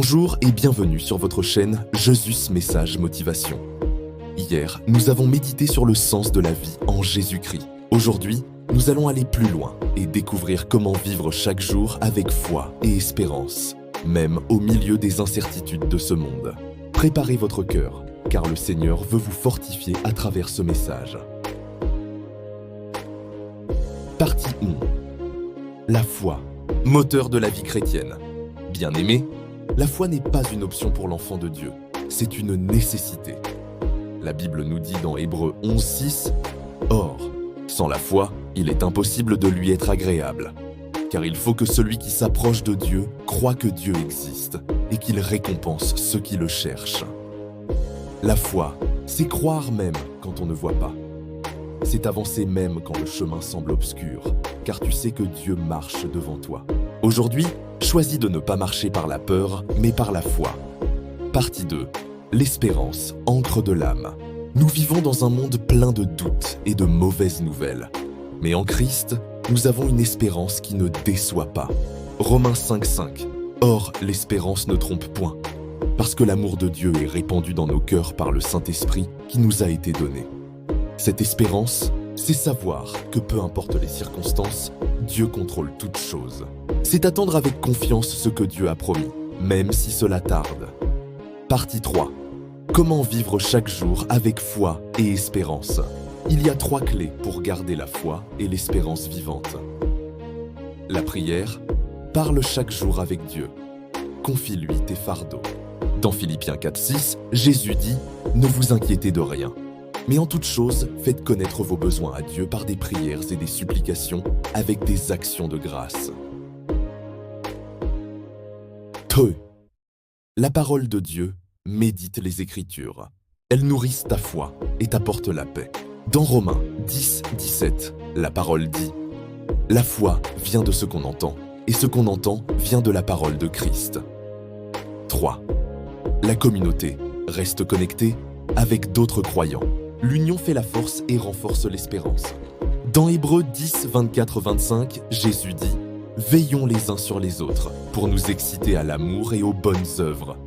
Bonjour et bienvenue sur votre chaîne Jesus Message Motivation. Hier, nous avons médité sur le sens de la vie en Jésus-Christ. Aujourd'hui, nous allons aller plus loin et découvrir comment vivre chaque jour avec foi et espérance, même au milieu des incertitudes de ce monde. Préparez votre cœur, car le Seigneur veut vous fortifier à travers ce message. Partie 1. La foi, moteur de la vie chrétienne. Bien-aimés, la foi n'est pas une option pour l'enfant de Dieu, c'est une nécessité. La Bible nous dit dans Hébreux 11:6 « Or, sans la foi, il est impossible de lui être agréable, car il faut que celui qui s'approche de Dieu croie que Dieu existe et qu'il récompense ceux qui le cherchent. » La foi, c'est croire même quand on ne voit pas. C'est avancer même quand le chemin semble obscur, car tu sais que Dieu marche devant toi. Aujourd'hui, choisis de ne pas marcher par la peur, mais par la foi. Partie 2. L'espérance, ancre de l'âme. Nous vivons dans un monde plein de doutes et de mauvaises nouvelles. Mais en Christ, nous avons une espérance qui ne déçoit pas. Romains 5:5. Or, l'espérance ne trompe point, parce que l'amour de Dieu est répandu dans nos cœurs par le Saint-Esprit qui nous a été donné. Cette espérance, c'est savoir que peu importe les circonstances, Dieu contrôle toutes choses. C'est attendre avec confiance ce que Dieu a promis, même si cela tarde. Partie 3. Comment vivre chaque jour avec foi et espérance? Il y a 3 clés pour garder la foi et l'espérance vivante. La prière, parle chaque jour avec Dieu. Confie-lui tes fardeaux. Dans Philippiens 4:6, Jésus dit « Ne vous inquiétez de rien. Mais en toute chose, faites connaître vos besoins à Dieu par des prières et des supplications avec des actions de grâce. » 2. La parole de Dieu, médite les Écritures. Elles nourrissent ta foi et t'apportent la paix. Dans Romains 10:17, la parole dit « La foi vient de ce qu'on entend, et ce qu'on entend vient de la parole de Christ. » 3. La communauté reste connectée avec d'autres croyants. L'union fait la force et renforce l'espérance. Dans Hébreux 10:24-25, Jésus dit « Veillons les uns sur les autres pour nous exciter à l'amour et aux bonnes œuvres.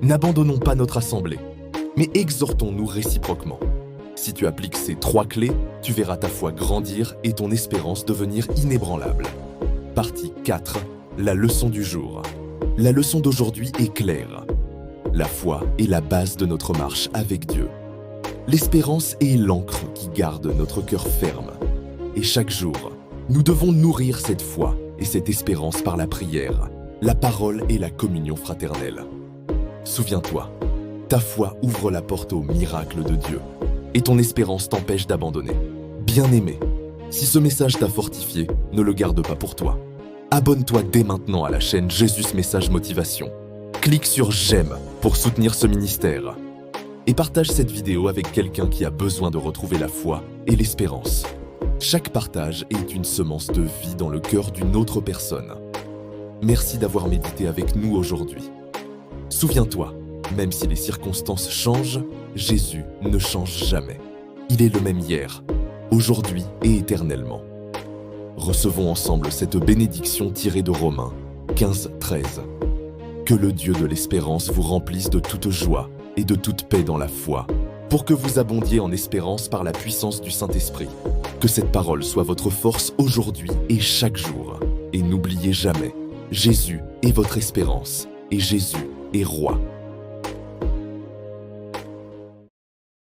N'abandonnons pas notre assemblée, mais exhortons-nous réciproquement. » Si tu appliques ces 3 clés, tu verras ta foi grandir et ton espérance devenir inébranlable. Partie 4. La leçon du jour. La leçon d'aujourd'hui est claire. La foi est la base de notre marche avec Dieu. L'espérance est l'encre qui garde notre cœur ferme. Et chaque jour, nous devons nourrir cette foi et cette espérance par la prière, la parole et la communion fraternelle. Souviens-toi, ta foi ouvre la porte au miracle de Dieu et ton espérance t'empêche d'abandonner. Bien-aimé, si ce message t'a fortifié, ne le garde pas pour toi. Abonne-toi dès maintenant à la chaîne Jesus Message Motivation. Clique sur « J'aime » pour soutenir ce ministère. Et partage cette vidéo avec quelqu'un qui a besoin de retrouver la foi et l'espérance. Chaque partage est une semence de vie dans le cœur d'une autre personne. Merci d'avoir médité avec nous aujourd'hui. Souviens-toi, même si les circonstances changent, Jésus ne change jamais. Il est le même hier, aujourd'hui et éternellement. Recevons ensemble cette bénédiction tirée de Romains 15:13. Que le Dieu de l'espérance vous remplisse de toute joie et de toute paix dans la foi, pour que vous abondiez en espérance par la puissance du Saint-Esprit. Que cette parole soit votre force aujourd'hui et chaque jour. Et n'oubliez jamais, Jésus est votre espérance et Jésus est roi.